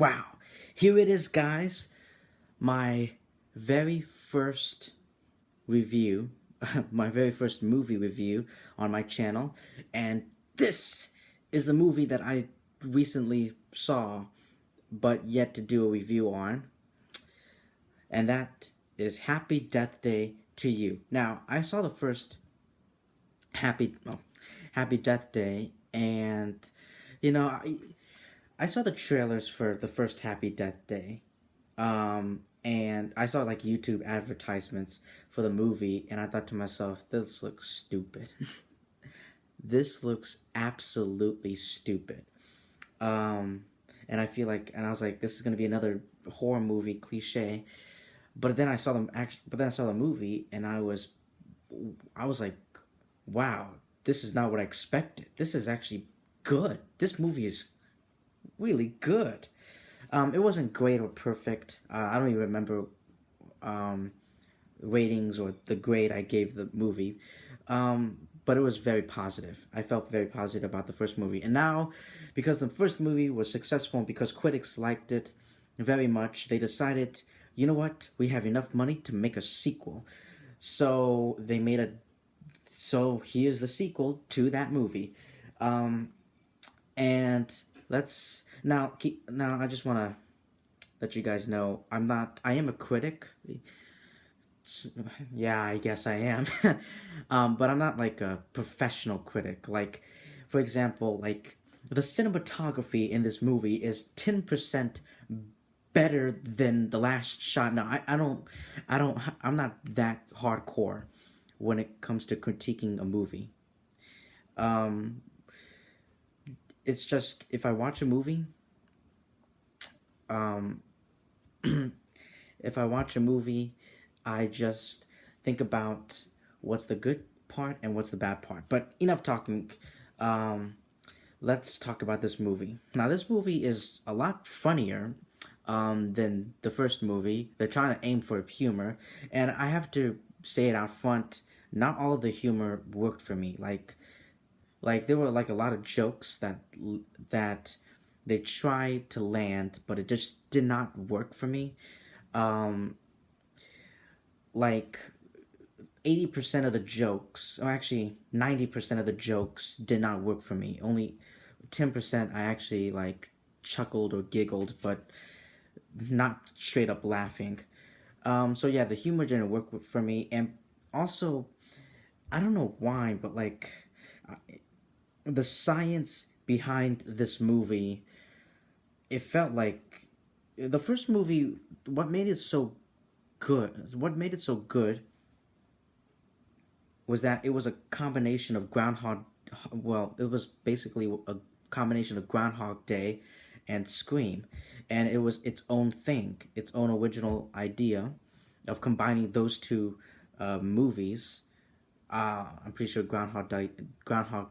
Wow, here it is, guys. My very first review, my very first movie review on my channel. And this is the movie that I recently saw, but yet to do a review on. And that is Happy Death Day to You. Now, I saw the first Happy Death Day, and I saw the trailers for the first Happy Death Day, and I saw like YouTube advertisements for the movie, and I thought to myself, this looks stupid. This looks absolutely stupid. And I feel like, and I was like, this is gonna be another horror movie cliche. But then I saw the movie, and I was like, wow, this is not what I expected. This is actually good. This movie is really good. It wasn't great or perfect. I don't even remember ratings or the grade I gave the movie. But it was very positive. I felt very positive about the first movie. And now, because the first movie was successful and because critics liked it very much, they decided, you know what? We have enough money to make a sequel. So they made so here's the sequel to that movie. And let's now I just want to let you guys know I am a critic. Yeah, I guess I am. But I'm not like a professional critic. Like, for example, like the cinematography in this movie is 10% better than The Last Shot. No, I'm not that hardcore when it comes to critiquing a movie. It's just, if I watch a movie, I just think about what's the good part and what's the bad part. But enough talking. Let's talk about this movie. Now, this movie is a lot funnier than the first movie. They're trying to aim for humor, and I have to say it out front. Not all of the humor worked for me. Like there were like a lot of jokes that they tried to land, but it just did not work for me. Like 80% of the jokes, or actually 90% of the jokes did not work for me. Only 10% I actually like chuckled or giggled, but not straight up laughing. So yeah, the humor didn't work for me, and also, I don't know why, but like the science behind this movie, it felt like the first movie. What made it so good was that it was a combination of it was basically a combination of Groundhog Day and Scream, and it was its own thing, its own original idea of combining those two movies. I'm pretty sure Groundhog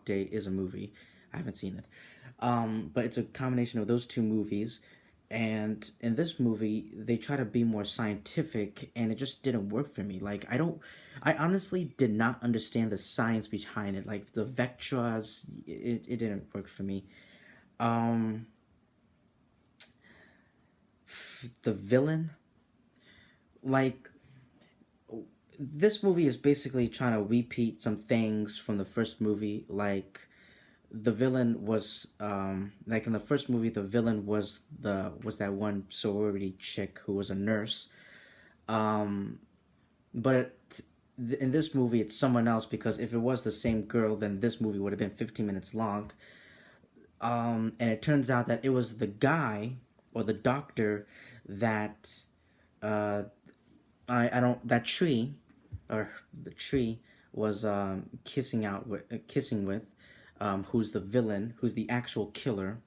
Day is a movie. I haven't seen it. But it's a combination of those two movies. And in this movie, they try to be more scientific, and it just didn't work for me. Like, I honestly did not understand the science behind it. Like, the Vectras, it didn't work for me. The villain, like, this movie is basically trying to repeat some things from the first movie. Like, the villain was like in the first movie, the villain was that one sorority chick who was a nurse. But in this movie, it's someone else, because if it was the same girl, then this movie would have been 15 minutes long. And it turns out that it was the guy or the doctor that that tree, or the tree was kissing with, who's the villain, who's the actual killer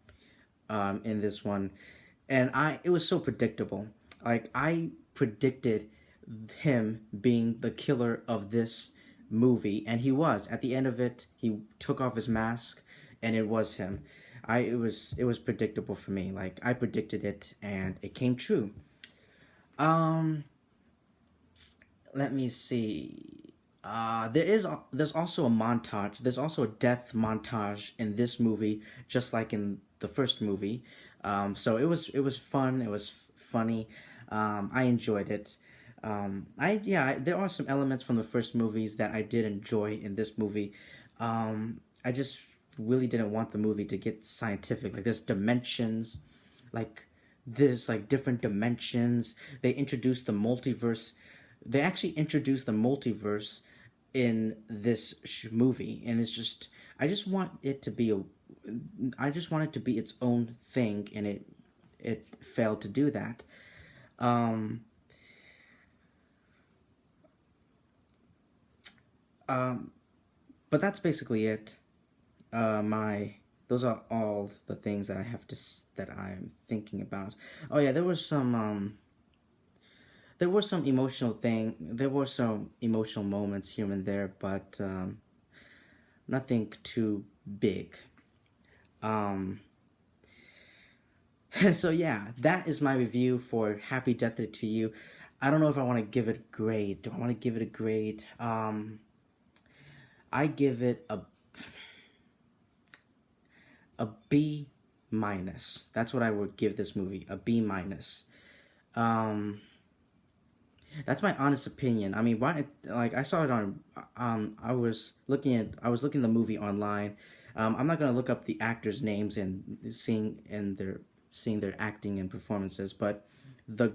in this one. And it was so predictable. Like, I predicted him being the killer of this movie, and he was. At the end of it, he took off his mask, and it was him. It was predictable for me. Like, I predicted it, and it came true. Let me see. There's also a montage. There's also a death montage in this movie, just like in the first movie. So it was fun. It was funny. I enjoyed it. There are some elements from the first movies that I did enjoy in this movie. I just really didn't want the movie to get scientific. Like there's dimensions, like there's like different dimensions. They introduced the multiverse. They actually introduced the multiverse in this movie, and it's just I just want it to be a I just want it to be its own thing, and it failed to do that. Um, um, but that's basically it. My those are all the things that I have that I'm thinking about. Oh yeah, there were some emotional moments here and there, but nothing too big. Um, so yeah, that is my review for Happy Death Day to You. I don't know if I want to give it a grade. Do I want to give it a grade? I give it a B minus. That's what I would give this movie, a B minus. Um, that's my honest opinion. I mean, why? Like I saw it on. I was looking the movie online. I'm not gonna look up the actors' names and seeing their acting and performances, but the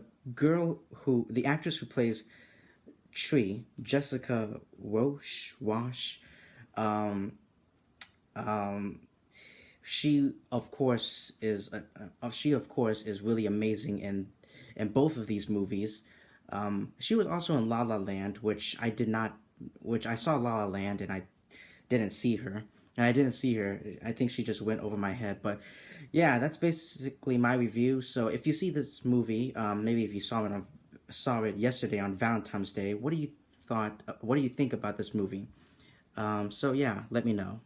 actress who plays Tree, Jessica Wash, um, um, she of course is really amazing in both of these movies. She was also in La La Land, which I saw La La Land and I didn't see her. And I didn't see her. I think she just went over my head. But yeah, that's basically my review. So if you see this movie, maybe if you saw it yesterday on Valentine's Day, what do you think about this movie? So yeah, let me know.